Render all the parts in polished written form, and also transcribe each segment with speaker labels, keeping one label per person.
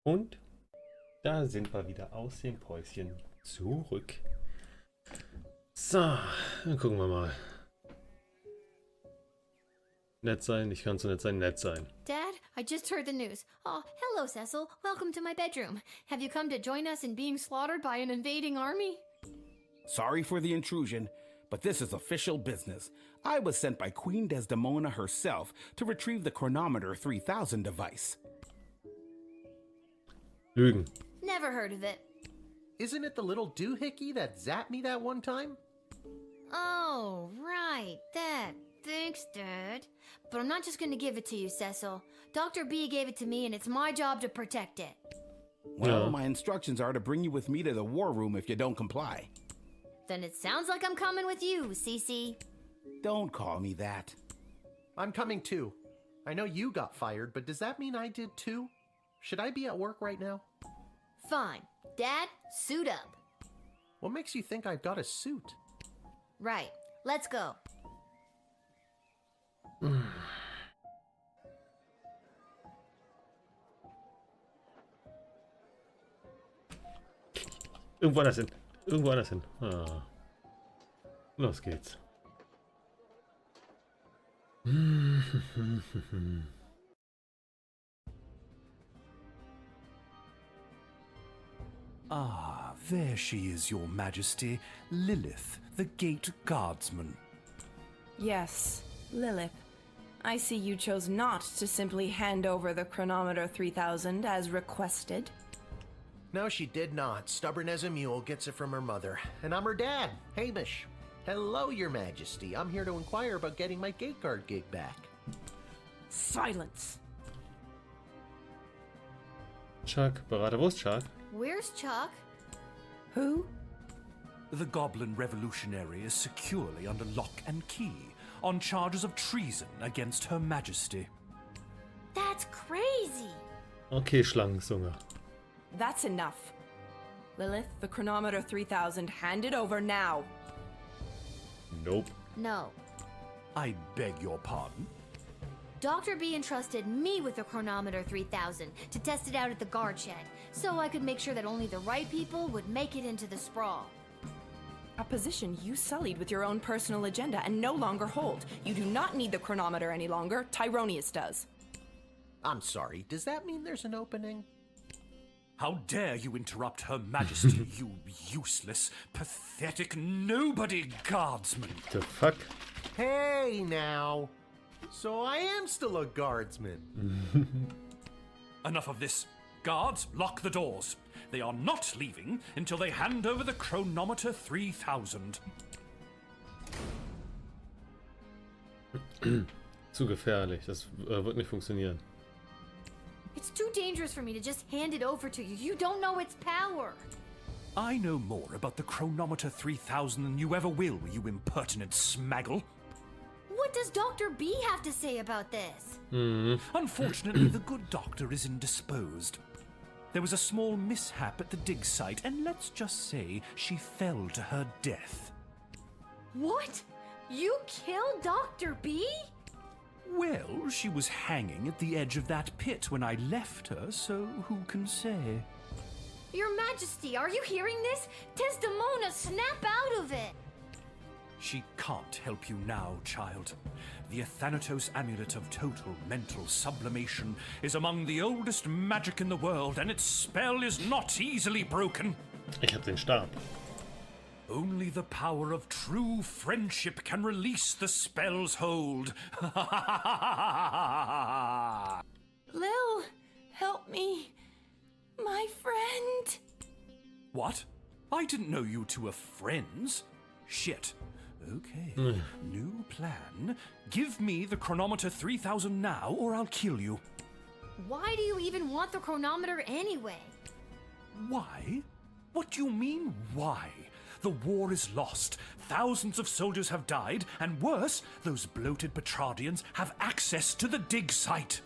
Speaker 1: Und da sind wir wieder aus dem Päuschen zurück. So, dann gucken wir mal. Nett sein, ich kann so nett sein, nett sein.
Speaker 2: Dad, I just heard the news. Oh, hello, Cecil. Welcome to my bedroom. Have you come to join us in being slaughtered by an invading army?
Speaker 3: Sorry for the intrusion, but this is official business. I was sent by Queen Desdemona herself to retrieve the Chronometer 3000 device.
Speaker 1: Lügen.
Speaker 2: Never heard of it.
Speaker 4: Isn't it the little doohickey that zapped me that one time?
Speaker 2: Oh, right, that. Thanks, Dad. But I'm not just gonna give it to you, Cecil. Dr. B gave it to me, and it's my job to protect it.
Speaker 3: Well, my instructions are to bring you with me to the war room if you don't comply.
Speaker 2: Then it sounds like I'm coming with you, Cece.
Speaker 3: Don't call me that.
Speaker 4: I'm coming too. I know you got fired, but does that mean I did too? Should I be at work right now?
Speaker 2: Fine. Dad, suit up.
Speaker 4: What makes you think I've got a suit?
Speaker 2: Right. Let's go.
Speaker 1: Irgendwo anders hin. Irgendwo anders hin. Ah. Los geht's.
Speaker 5: Ah, there she is, Your Majesty, Lilith, the Gate Guardsman.
Speaker 6: Yes, Lilith. I see you chose not to simply hand over the Chronometer 3000 as requested.
Speaker 4: No, she did not. Stubborn as a mule, gets it from her mother. And I'm her dad, Hamish. Hello, Your Majesty. I'm here to inquire about getting my gate guard gig back.
Speaker 6: Silence!
Speaker 1: Chuck, Berater, wo ist Chuck?
Speaker 2: Where's Chuck?
Speaker 6: Who?
Speaker 5: The Goblin Revolutionary is securely under lock and key on charges of treason against Her Majesty.
Speaker 2: That's crazy.
Speaker 1: Okay, Schlangenzunge.
Speaker 6: That's enough. Lilith, the Chronometer 3000, hand it over now.
Speaker 1: Nope.
Speaker 2: No.
Speaker 5: I beg your pardon?
Speaker 2: Dr. B entrusted me with the Chronometer 3000 to test it out at the guard shed, so I could make sure that only the right people would make it into the sprawl.
Speaker 6: A position you sullied with your own personal agenda and no longer hold. You do not need the chronometer any longer. Tyronius does.
Speaker 4: I'm sorry, does that mean there's an opening?
Speaker 5: How dare you interrupt Her Majesty, you useless, pathetic, nobody guardsman!
Speaker 1: The fuck?
Speaker 4: Hey, now. So I am still a guardsman.
Speaker 5: Enough of this. Guards, lock the doors. They are not leaving until they hand over the Chronometer 3000.
Speaker 1: Zu gefährlich. Das wird nicht funktionieren.
Speaker 2: It's too dangerous for me to just hand it over to you. You don't know its power.
Speaker 5: I know more about the Chronometer 3000 than you ever will, you impertinent smaggle.
Speaker 2: What does Dr. B have to say about this?
Speaker 5: Unfortunately, the good doctor is indisposed. There was a small mishap at the dig site, and let's just say she fell to her death.
Speaker 2: What? You killed Dr. B?
Speaker 5: Well, she was hanging at the edge of that pit when I left her, so who can say?
Speaker 2: Your Majesty, are you hearing this? Desdemona, snap out of it!
Speaker 5: She can't help you now, child. The Athanatos Amulet of Total Mental Sublimation is among the oldest magic in the world, and its spell is not easily broken.
Speaker 1: Ich hab den Stab.
Speaker 5: Only the power of true friendship can release the spell's hold.
Speaker 6: Lil, help me. My friend.
Speaker 5: What? I didn't know you two were friends. Shit. Okay, new plan. Give me the Chronometer 3000 now, or I'll kill you.
Speaker 2: Why do you even want the chronometer anyway?
Speaker 5: Why? What do you mean, why? The war is lost. Thousands of soldiers have died, and worse, those bloated Petrardians have access to the dig site.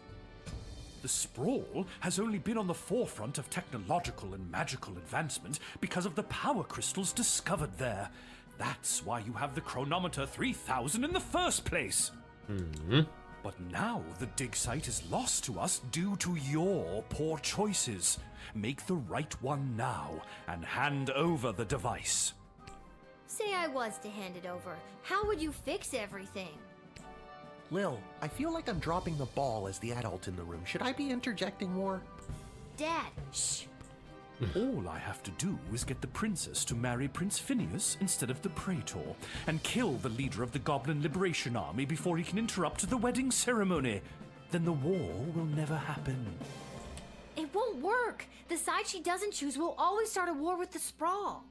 Speaker 5: The sprawl has only been on the forefront of technological and magical advancement because of the power crystals discovered there. That's why you have the Chronometer 3000 in the first place. But now the dig site is lost to us due to your poor choices. Make the right one now and hand over the device.
Speaker 2: Say I was to hand it over. How would you fix everything?
Speaker 4: Lil, I feel like I'm dropping the ball as the adult in the room. Should I be interjecting more?
Speaker 2: Dad, shh.
Speaker 5: All I have to do is get the princess to marry Prince Phineas instead of the Praetor, and kill the leader of the Goblin Liberation Army before he can interrupt the wedding ceremony. Then the war will never happen.
Speaker 2: It won't work. The side she doesn't choose will always start a war with the Sprawl.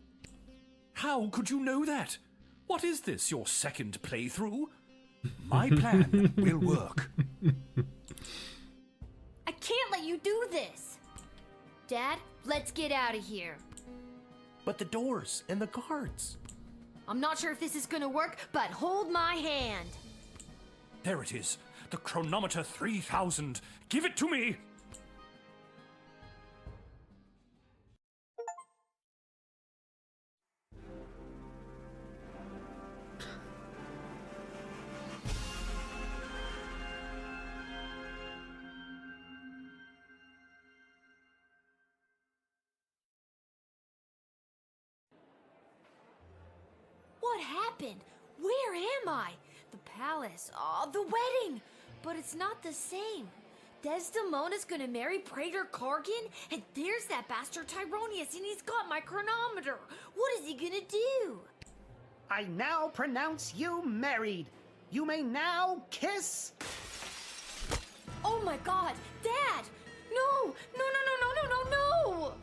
Speaker 5: How could you know that? What is this, your second playthrough? My plan will work.
Speaker 2: I can't let you do this. Dad, let's get out of here.
Speaker 4: But the doors and the guards.
Speaker 2: I'm not sure if this is gonna work, but hold my hand.
Speaker 5: There it is. The chronometer 3000. Give it to me!
Speaker 2: What happened? Where am I? The palace. Oh, the wedding. But it's not the same. Desdemona's gonna marry Praetor Kargan, and there's that bastard Tyronius, and he's got my chronometer. What is he gonna do?
Speaker 7: I now pronounce you married. You may now kiss.
Speaker 2: Oh my god, Dad! No! No, no, no, no, no, no, no!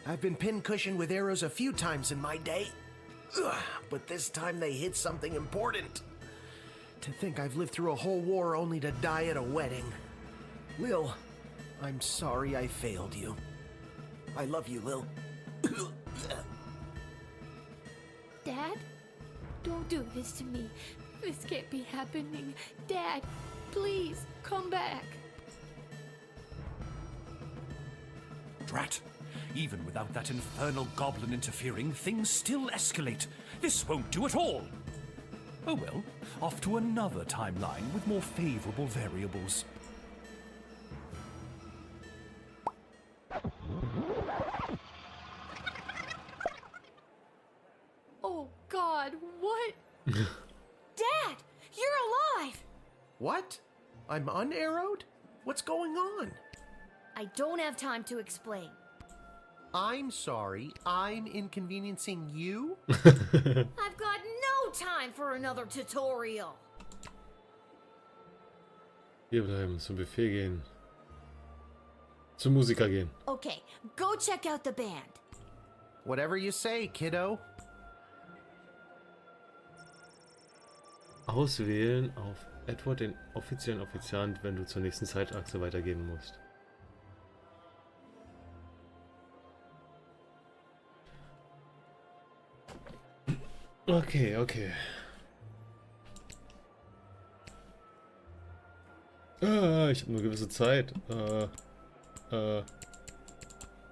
Speaker 4: I've been pincushioned with arrows a few times in my day. Ugh, but this time they hit something important. To think I've lived through a whole war only to die at a wedding. Lil, I'm sorry I failed you. I love you, Lil.
Speaker 2: Dad? Don't do this to me. This can't be happening. Dad, please, come back.
Speaker 5: Drat. Even without that infernal goblin interfering, things still escalate. This won't do at all. Oh well, off to another timeline with more favorable variables.
Speaker 2: Oh God, what? Dad, you're alive!
Speaker 4: What? I'm unarrowed? What's going on?
Speaker 2: I don't have time to explain.
Speaker 4: I'm sorry, I'm inconveniencing you?
Speaker 2: I've got no time for another tutorial.
Speaker 1: Hier bleiben, zum Buffet gehen. Zum Musiker gehen.
Speaker 2: Okay, go check out the band.
Speaker 4: Whatever you say, kiddo.
Speaker 1: Auswählen auf Edward den offiziellen Offiziant, wenn du zur nächsten Zeitachse weitergehen musst. Okay, okay. Ich habe nur gewisse Zeit.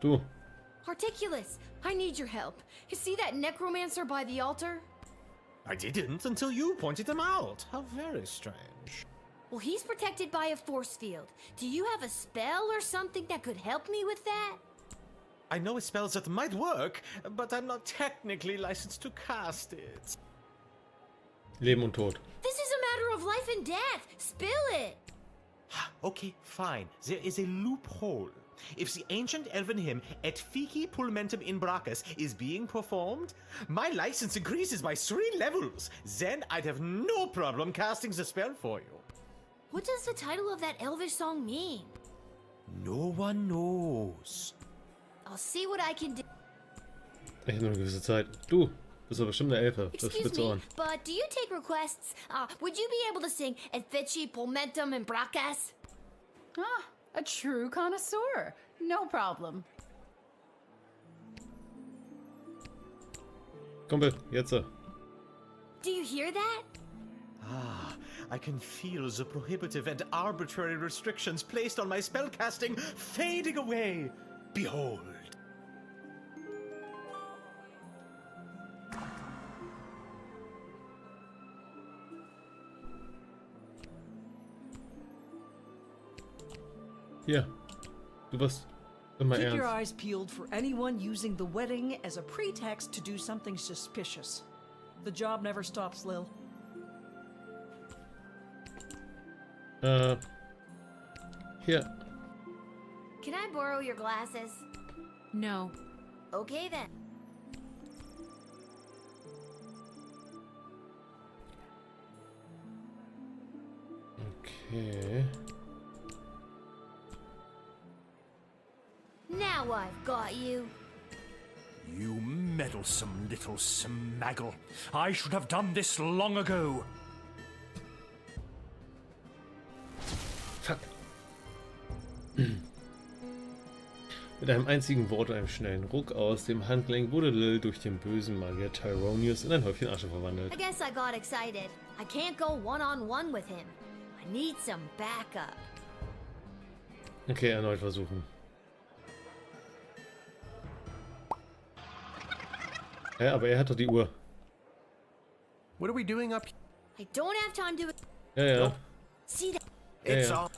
Speaker 1: Du.
Speaker 2: Articulus, I need your help. You see that necromancer by the altar?
Speaker 8: I didn't until you pointed them out. How very strange.
Speaker 2: Well, he's protected by a force field. Do you have a spell or something that could help me with that?
Speaker 8: I know spells that might work, but I'm not technically licensed to cast it.
Speaker 1: Leben und Tod.
Speaker 2: This is a matter of life and death. Spill it.
Speaker 8: Okay, fine. There is a loophole. If the ancient elven hymn Et Fici Pulmentum in Brachus is being performed, my license increases by 3 levels. Then I'd have no problem casting the spell for you.
Speaker 2: What does the title of that elvish song mean?
Speaker 8: No one knows.
Speaker 2: I'll see what I can do.
Speaker 1: Ich habe nur eine gewisse Zeit. Du, bist doch bestimmt eine Elfe. Das
Speaker 2: Excuse
Speaker 1: spitze
Speaker 2: me,
Speaker 1: Ohren.
Speaker 2: but do you take requests? Would you be able to sing Et Fici Pulmentum in Brachus?
Speaker 9: Ah, a true connoisseur. No problem.
Speaker 1: Kumpel, jetzt.
Speaker 2: Do you hear that?
Speaker 8: I can feel the prohibitive and arbitrary restrictions placed on my spellcasting fading away. Behold.
Speaker 1: Hier. Du wirst immer
Speaker 10: Keep your
Speaker 1: ernst.
Speaker 10: eyes peeled for anyone using the wedding as a pretext to do something suspicious. The job never stops, Lil.
Speaker 1: Hier.
Speaker 2: Can I borrow your glasses?
Speaker 9: No.
Speaker 2: Okay then.
Speaker 1: Okay.
Speaker 2: Now I've got you.
Speaker 5: You meddlesome little smaggle. I should have done this long ago.
Speaker 1: Fuck. Mit einem einzigen Wort und einem schnellen Ruck aus dem Handgelenk wurde Lil durch den bösen Magier Tyronius in ein Häufchen Asche verwandelt.
Speaker 2: I guess I got excited. I can't go one-on-one with him. I need some backup.
Speaker 1: Okay, erneut versuchen. Ja, aber er hat doch die Uhr.
Speaker 4: What are we doing up?
Speaker 2: I don't have time to...
Speaker 1: Ja, ja.
Speaker 2: See that?
Speaker 4: It's
Speaker 1: ja.
Speaker 4: all.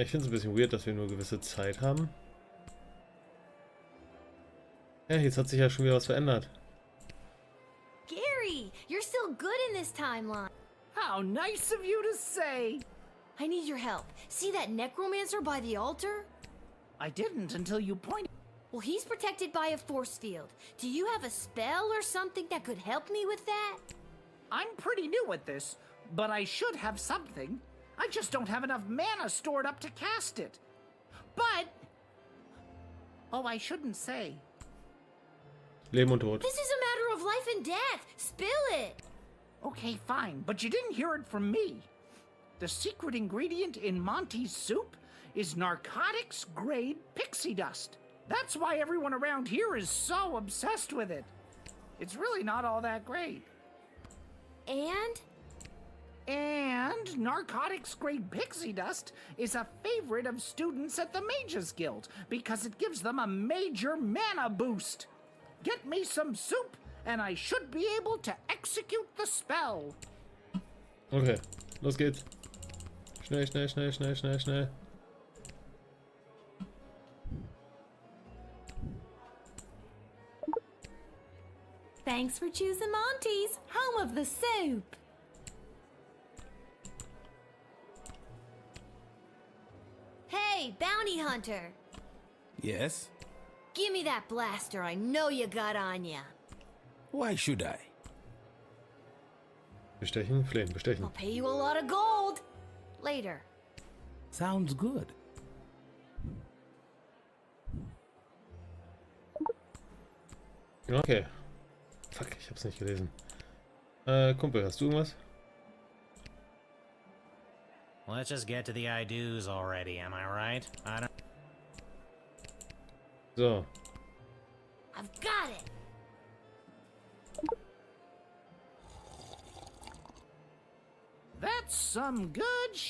Speaker 1: Ich finde es ein bisschen weird, dass wir nur gewisse Zeit haben. Ja, jetzt hat sich ja schon wieder was verändert.
Speaker 2: Gary, you're still good in this timeline.
Speaker 7: How nice of you to say.
Speaker 2: I need your help. See that necromancer by the altar?
Speaker 7: I didn't until you pointed.
Speaker 2: Well, he's protected by a force field. Do you have a spell or something that could help me with that?
Speaker 7: I'm pretty new at this, but I should have something. I just don't have enough mana stored up to cast it. But... Oh, I shouldn't say.
Speaker 1: Leben und Tod.
Speaker 2: This is a matter of life and death. Spill it.
Speaker 7: Okay, fine, but you didn't hear it from me. The secret ingredient in Monty's soup is narcotics-grade pixie dust. That's why everyone around here is so obsessed with it. It's really not all that great.
Speaker 2: And?
Speaker 7: And narcotics-grade pixie dust is a favorite of students at the Mages Guild because it gives them a major mana boost. Get me some soup and I should be able to execute the spell.
Speaker 1: Okay, los geht's. Schnell, schnell, schnell, schnell, schnell, schnell.
Speaker 6: Thanks for choosing Monty's, home of the soup.
Speaker 2: Hey, bounty hunter.
Speaker 3: Yes?
Speaker 2: Give me that blaster I know you got on ya.
Speaker 3: Why should I?
Speaker 1: Bestechen, flehen, bestechen.
Speaker 2: I'll pay you a lot of gold. Later.
Speaker 3: Sounds good.
Speaker 1: Okay. Fuck, ich hab's nicht gelesen. Kumpel, hast du irgendwas?
Speaker 8: Let's just get to the I-do's already, am I right? I don't...
Speaker 1: So.
Speaker 2: I've got it.
Speaker 7: That's some good sh**.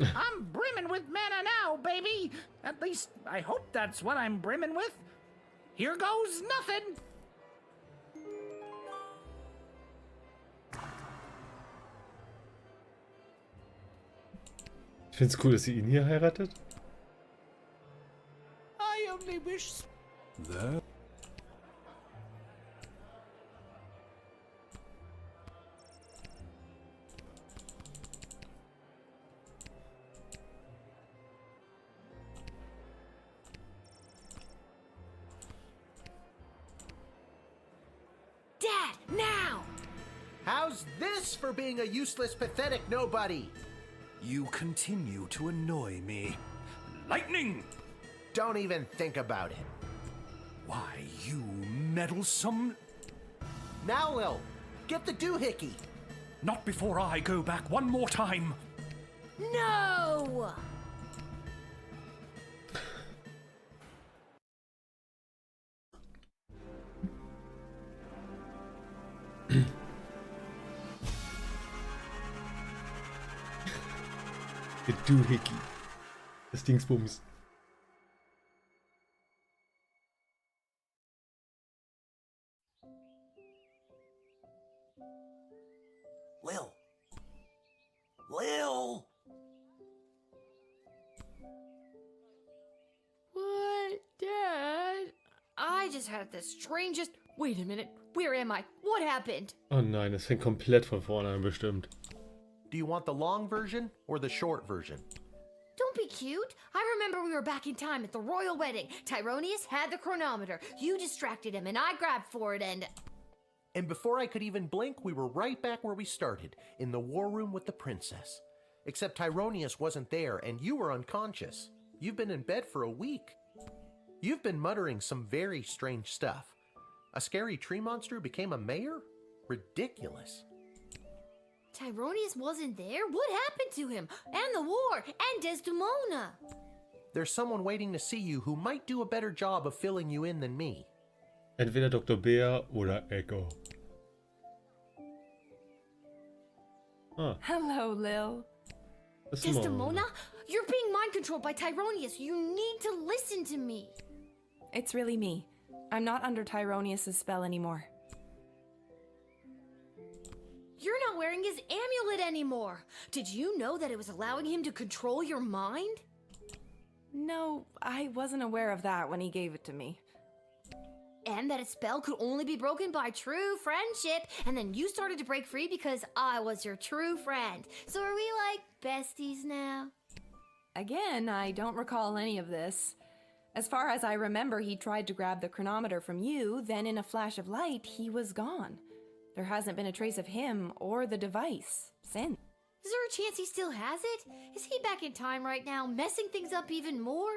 Speaker 7: I'm brimming with mana now, baby. At least, I hope that's what I'm brimming with. Here goes nothing.
Speaker 1: Ich find's cool, dass sie ihn hier heiratet.
Speaker 7: I only wish...
Speaker 3: That?
Speaker 2: Dad, now!
Speaker 4: How's this for being a useless, pathetic nobody?
Speaker 5: You continue to annoy me. Lightning!
Speaker 4: Don't even think about it.
Speaker 5: Why, you meddlesome...
Speaker 4: Now, Lil, get the doohickey.
Speaker 5: Not before I go back one more time.
Speaker 2: No!
Speaker 1: Der Doohickey. Das Dingsbums.
Speaker 4: Lil. Lil!
Speaker 2: just had the strangest... Wait a minute, where am I? What happened?
Speaker 1: Oh nein, das fängt komplett von vorne an bestimmt.
Speaker 4: Do you want the long version or the short version?
Speaker 2: Don't be cute. I remember we were back in time at the royal wedding. Tyronius had the chronometer. You distracted him and I grabbed for it and...
Speaker 4: And before I could even blink, we were right back where we started, in the war room with the princess. Except Tyronius wasn't there and you were unconscious. You've been in bed for a week. You've been muttering some very strange stuff. A scary tree monster became a mayor? Ridiculous.
Speaker 2: Tyronius wasn't there? What happened to him? And the war? And Desdemona?
Speaker 4: There's someone waiting to see you who might do a better job of filling you in than me.
Speaker 1: Entweder Dr. Bär oder Echo. Ah,
Speaker 6: Hello, Lil.
Speaker 2: Desdemona? You're being mind-controlled by Tyronius. You need to listen to me.
Speaker 6: It's really me. I'm not under Tyronius' spell anymore.
Speaker 2: You're not wearing his amulet anymore. Did you know that it was allowing him to control your mind?
Speaker 6: No, I wasn't aware of that when he gave it to me.
Speaker 2: And that a spell could only be broken by true friendship. And then you started to break free because I was your true friend. So are we like besties now?
Speaker 6: Again, I don't recall any of this. As far as I remember, he tried to grab the chronometer from you, then in a flash of light, he was gone. There hasn't been a trace of him or the device since.
Speaker 2: Is there a chance he still has it? Is he back in time right now, messing things up even more?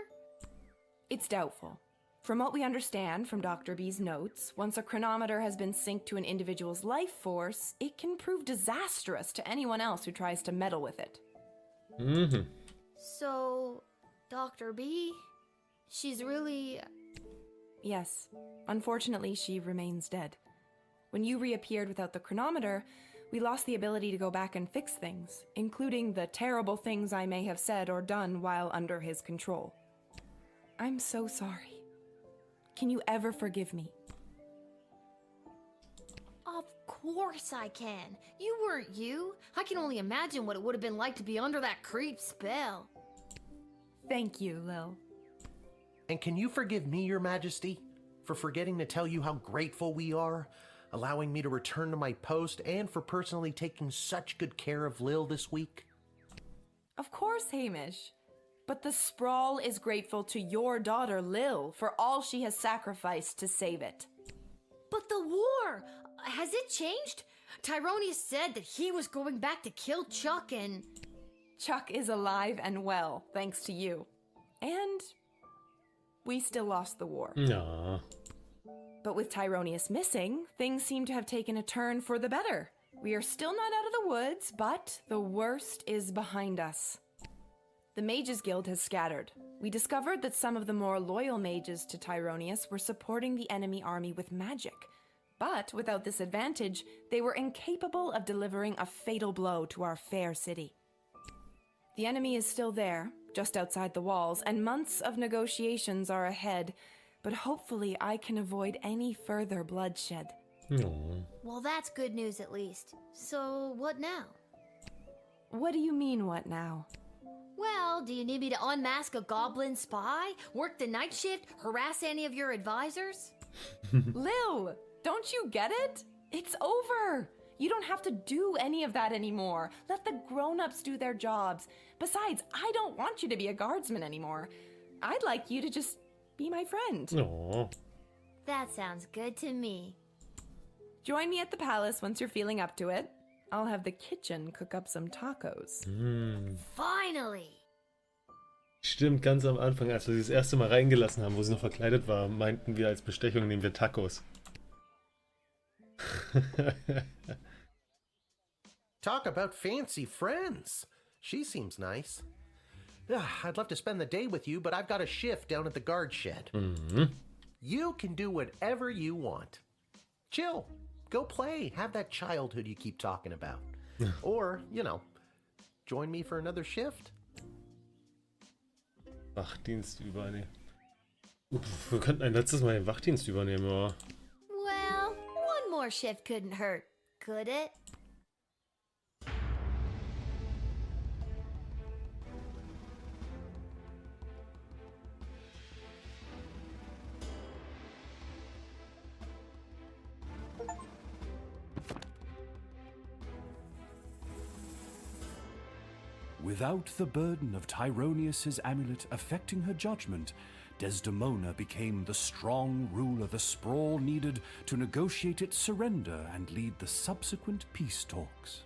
Speaker 6: It's doubtful. From what we understand from Dr. B's notes, once a chronometer has been synced to an individual's life force, it can prove disastrous to anyone else who tries to meddle with it.
Speaker 1: Mhm.
Speaker 2: So, Dr. B, she's really...
Speaker 6: Yes. Unfortunately, she remains dead. When you reappeared without the chronometer, we lost the ability to go back and fix things, including the terrible things I may have said or done while under his control. I'm so sorry. Can you ever forgive me?
Speaker 2: Of course I can. You weren't you. I can only imagine what it would have been like to be under that creep spell.
Speaker 6: Thank you, Lil.
Speaker 4: And can you forgive me, Your Majesty, for forgetting to tell you how grateful we are, allowing me to return to my post, and for personally taking such good care of Lil this week?
Speaker 6: Of course, Hamish. But the Sprawl is grateful to your daughter, Lil, for all she has sacrificed to save it.
Speaker 2: But the war! Has it changed? Tyronius said that he was going back to kill Chuck and...
Speaker 6: Chuck is alive and well, thanks to you. And we still lost the war.
Speaker 1: Ja.
Speaker 6: But with Tyronius missing, things seem to have taken a turn for the better. We are still not out of the woods, but the worst is behind us. The Mages Guild has scattered. We discovered that some of the more loyal mages to Tyronius were supporting the enemy army with magic. But without this advantage, they were incapable of delivering a fatal blow to our fair city. The enemy is still there, just outside the walls, and months of negotiations are ahead. But hopefully I can avoid any further bloodshed.
Speaker 1: No.
Speaker 2: Well, that's good news at least. So, what now?
Speaker 6: What do you mean, what now?
Speaker 2: Well, do you need me to unmask a goblin spy? Work the night shift? Harass any of your advisors?
Speaker 6: Lil, don't you get it? It's over. You don't have to do any of that anymore. Let the grown-ups do their jobs. Besides, I don't want you to be a guardsman anymore. I'd like you to just be my friend.
Speaker 1: No.
Speaker 2: That sounds good to me.
Speaker 6: Join me at the palace once you're feeling up to it. I'll have the kitchen cook up some tacos.
Speaker 2: Finally!
Speaker 1: Stimmt, ganz am Anfang, als wir sie das erste Mal reingelassen haben, wo sie noch verkleidet war, meinten wir, als Bestechung nehmen wir Tacos.
Speaker 4: Talk about fancy friends. She seems nice. I'd love to spend the day with you, but I've got a shift down at the guard shed. You can do whatever you want. Chill. Go play. Have that childhood you keep talking about. Or, you know, join me for another shift.
Speaker 1: Wachdienst übernehmen. Wir könnten ein letztes Mal den Wachdienst übernehmen, ja.
Speaker 2: Well, one more shift couldn't hurt, could it?
Speaker 5: Without the burden of Tyronius's amulet affecting her judgment, Desdemona became the strong ruler the sprawl needed to negotiate its surrender and lead the subsequent peace talks.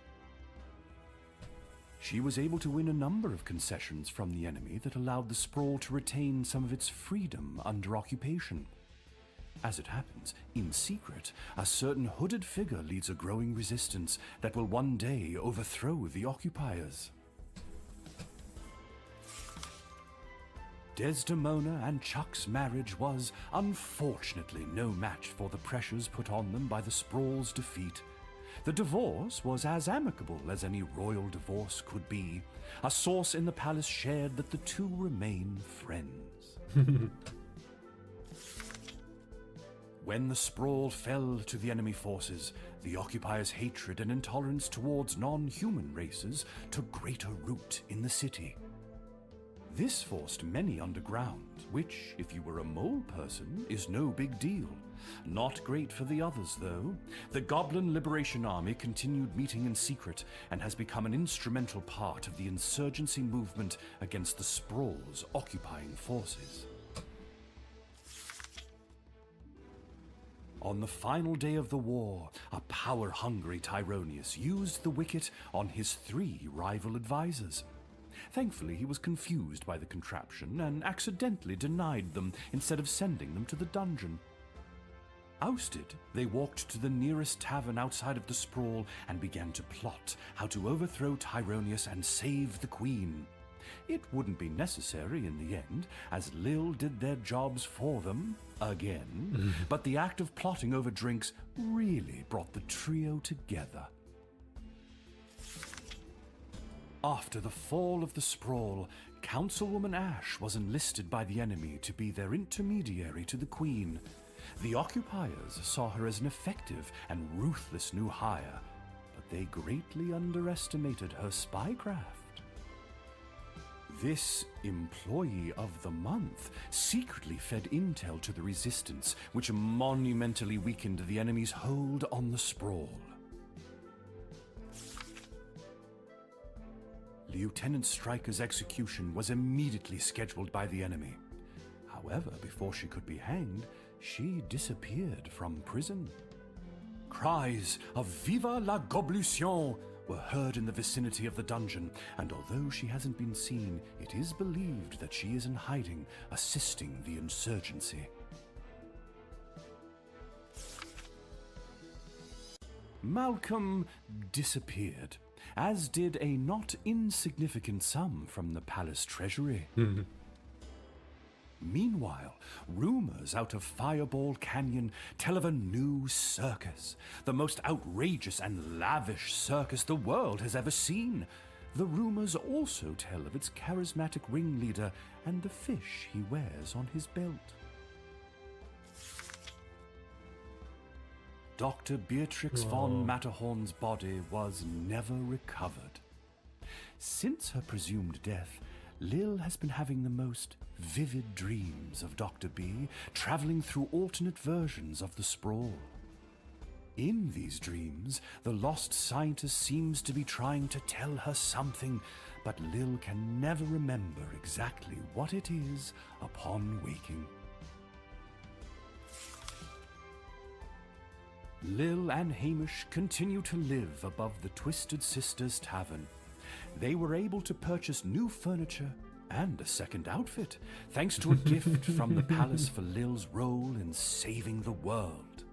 Speaker 5: She was able to win a number of concessions from the enemy that allowed the sprawl to retain some of its freedom under occupation. As it happens, in secret, a certain hooded figure leads a growing resistance that will one day overthrow the occupiers. Desdemona and Chuck's marriage was, unfortunately, no match for the pressures put on them by the sprawl's defeat. The divorce was as amicable as any royal divorce could be. A source in the palace shared that the two remain friends. When the sprawl fell to the enemy forces, the occupiers' hatred and intolerance towards non-human races took greater root in the city. This forced many underground, which, if you were a mole person, is no big deal. Not great for the others, though. The Goblin Liberation Army continued meeting in secret and has become an instrumental part of the insurgency movement against the sprawl's occupying forces. On the final day of the war, a power-hungry Tyronius used the wicket on his 3 rival advisors. Thankfully, he was confused by the contraption and accidentally denied them instead of sending them to the dungeon. Ousted, they walked to the nearest tavern outside of the sprawl and began to plot how to overthrow Tyronius and save the queen. It wouldn't be necessary in the end, as Lil did their jobs for them, again, but the act of plotting over drinks really brought the trio together. After the fall of the sprawl, Councilwoman Ash was enlisted by the enemy to be their intermediary to the Queen. The occupiers saw her as an effective and ruthless new hire, but they greatly underestimated her spycraft. This Employee of the Month secretly fed intel to the Resistance, which monumentally weakened the enemy's hold on the sprawl. Lieutenant Stryker's execution was immediately scheduled by the enemy. However, before she could be hanged, she disappeared from prison. Cries of "Viva la Goblution" were heard in the vicinity of the dungeon, and although she hasn't been seen, it is believed that she is in hiding, assisting the insurgency. Malcolm disappeared, as did a not insignificant sum from the palace treasury. Meanwhile, rumors out of Fireball Canyon tell of a new circus, the most outrageous and lavish circus the world has ever seen. The rumors also tell of its charismatic ringleader and the fish he wears on his belt. Dr. Beatrix von Matterhorn's body was never recovered. Since her presumed death, Lil has been having the most vivid dreams of Dr. B, traveling through alternate versions of the sprawl. In these dreams, the lost scientist seems to be trying to tell her something, but Lil can never remember exactly what it is upon waking. Lil and Hamish continue to live above the Twisted Sisters Tavern. They were able to purchase new furniture and a second outfit, thanks to a gift from the palace for Lil's role in saving the world.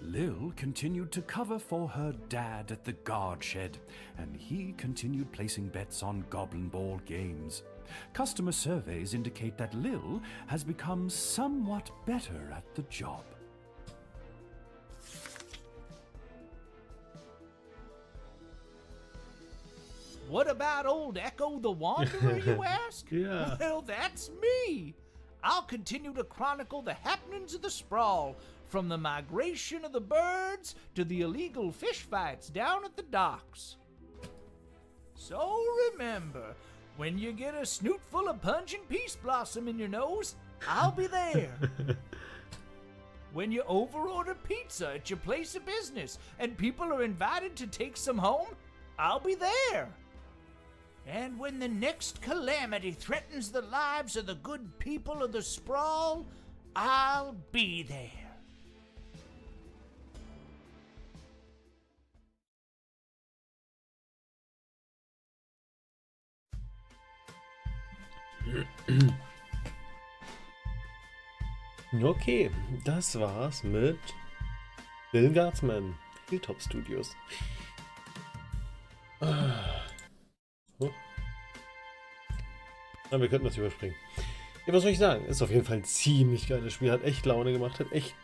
Speaker 5: Lil continued to cover for her dad at the guard shed, and he continued placing bets on Goblin Ball games. Customer surveys indicate that Lil has become somewhat better at the job.
Speaker 7: What about old Echo the Wanderer, you ask?
Speaker 1: Yeah.
Speaker 7: Well, that's me. I'll continue to chronicle the happenings of the sprawl, from the migration of the birds to the illegal fish fights down at the docks. So remember, when you get a snoot full of pungent peace blossom in your nose, I'll be there. When you overorder pizza at your place of business and people are invited to take some home,
Speaker 11: I'll be there. And when the next calamity threatens the lives of the good people of the sprawl, I'll be there.
Speaker 1: Okay, das war's mit Lil Guardsman, Hilltop Studios. Oh. Aber wir könnten das überspringen. Ja, was soll ich sagen? Ist auf jeden Fall ein ziemlich geiles Spiel. Hat echt Laune gemacht. Hat echt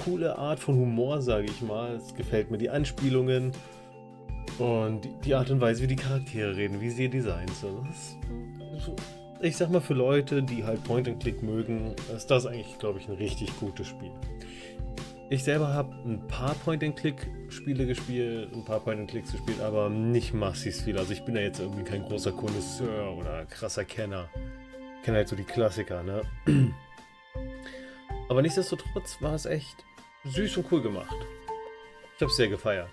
Speaker 1: coole Art von Humor, sage ich mal. Es gefällt mir die Anspielungen und die Art und Weise, wie die Charaktere reden, wie sie designt sind. Ich sag mal, für Leute, die halt Point-and-Click mögen, ist das eigentlich, glaube ich, ein richtig gutes Spiel. Ich selber habe ein paar Point-and-Click-Spiele gespielt, ein paar Point-and-Clicks gespielt, aber nicht massiv viel. Also ich bin ja jetzt irgendwie kein großer Connoisseur oder krasser Kenner. Ich kenne halt so die Klassiker, ne? Aber nichtsdestotrotz war es echt süß und cool gemacht. Ich habe es sehr gefeiert.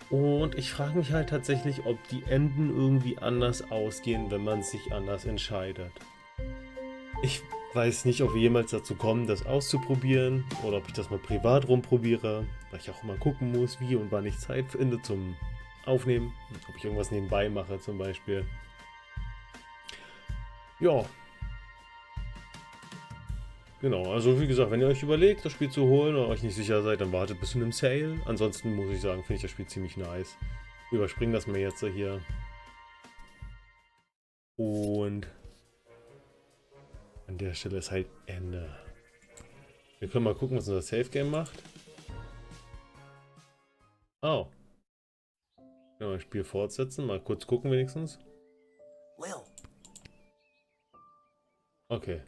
Speaker 1: Und ich frage mich halt tatsächlich, ob die Enden irgendwie anders ausgehen, wenn man sich anders entscheidet. Ich weiß nicht, ob wir jemals dazu kommen, das auszuprobieren oder ob ich das mal privat rumprobiere, weil ich auch immer gucken muss, wie und wann ich Zeit finde zum Aufnehmen, ob ich irgendwas nebenbei mache zum Beispiel. Ja. Genau, also wie gesagt, wenn ihr euch überlegt, das Spiel zu holen oder euch nicht sicher seid, dann wartet bis zu einem Sale. Ansonsten muss ich sagen, finde ich das Spiel ziemlich nice. Wir überspringen das mal jetzt hier. Und an der Stelle ist halt Ende. Wir können mal gucken, was unser Safe Game macht. Oh. Ja, das Spiel fortsetzen, mal kurz gucken wenigstens. Okay.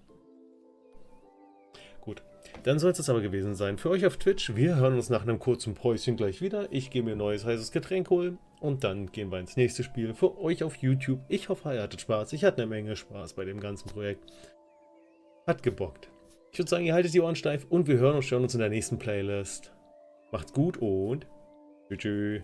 Speaker 1: Gut. Dann soll es das aber gewesen sein. Für euch auf Twitch, wir hören uns nach einem kurzen Päuschen gleich wieder. Ich gehe mir ein neues heißes Getränk holen und dann gehen wir ins nächste Spiel. Für euch auf YouTube. Ich hoffe, ihr hattet Spaß. Ich hatte eine Menge Spaß bei dem ganzen Projekt. Hat gebockt. Ich würde sagen, ihr haltet die Ohren steif und wir hören uns in der nächsten Playlist. Macht's gut und tschüss.